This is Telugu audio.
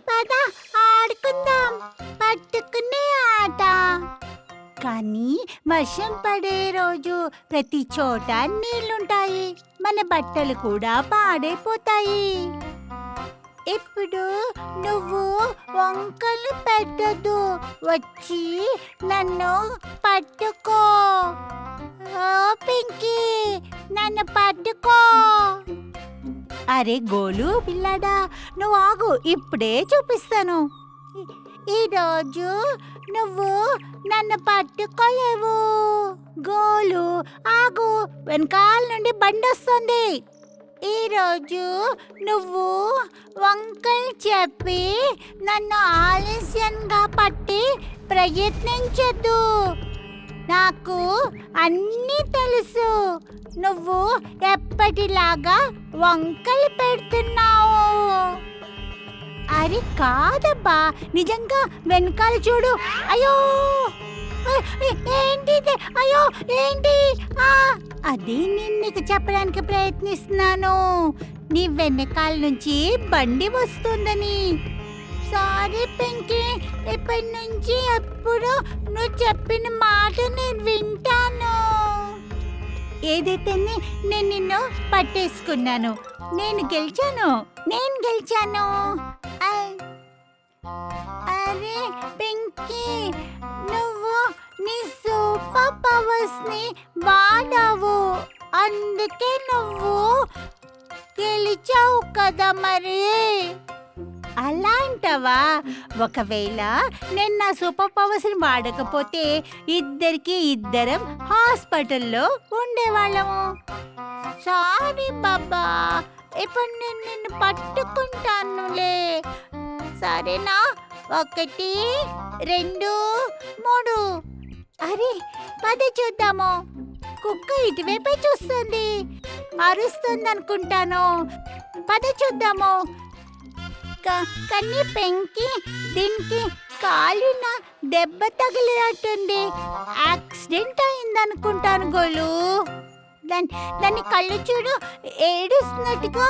పద ఆడుకుందాం, పట్టుకునే ఆట. కానీ వర్షం పడే రోజు ప్రతి చోట నీళ్లుంటాయి, మన బట్టలు కూడా పాడైపోతాయి. ఇప్పుడు నువ్వు వంకలు పెట్టదు, వచ్చి నన్ను పట్టుకో. ఓ పింకీ, నన్ను పట్టుకో. అరే గోలు పిల్లాడా, నువ్వు ఆగు, ఇప్పుడే చూపిస్తాను. ఈరోజు నువ్వు నన్ను పట్టుకోలేవు. గోలు ఆగు, వెనకాల నుండి బండి వస్తుంది. ఈరోజు నువ్వు వంకలు చెప్పి నన్ను ఆలస్యంగా పట్టి ప్రయత్నించద్దు. నాకు అన్నీ తెలుసు, నువ్వు ఎప్పటిలాగా వంకలు పెడుతున్నావు. అరే కాదబ్బా, నిజంగా వెనకాల చూడు. అయ్యో ఏంటిది, అయ్యో ఏంటి? అది నేను నీకు చెప్పడానికి ప్రయత్నిస్తున్నాను, నీ వెనకాల నుంచి బండి వస్తుందని. సారీ పింకీ, ఇప్పటి నుంచి ఎప్పుడు నువ్వు చెప్పిన మాట నేను వింటాను. ఏదైతే నేను నిన్ను పట్టేసుకున్నాను, నేను గెలిచాను. అరే పింకీ, నువ్వు నీ సూపర్ పవర్స్ ని వాడావు, అందుకే నువ్వు గెలిచావు కదా. మరి అలా అంటావా? ఒకవేళ నేను నా సూపర్ పవర్స్ని వాడకపోతే ఇద్దరం హాస్పిటల్లో ఉండేవాళ్ళము. సారీ బాబా, ఇప్పుడు నేను నిన్ను పట్టుకుంటానులే, సరేనా? 1 2 3. అరే పద చూద్దాము. కుక్క ఇటువైపే చూస్తుంది, అరుస్తుంది అనుకుంటాను. పద చూద్దాము. కానీ పెంకి, దీనికి కాలున దెబ్బ తగిలినట్టుంది, యాక్సిడెంట్ అయిందనుకుంటాను. గోలు, దాని కళ్ళు చూడు, ఏడుస్తున్నట్టుగా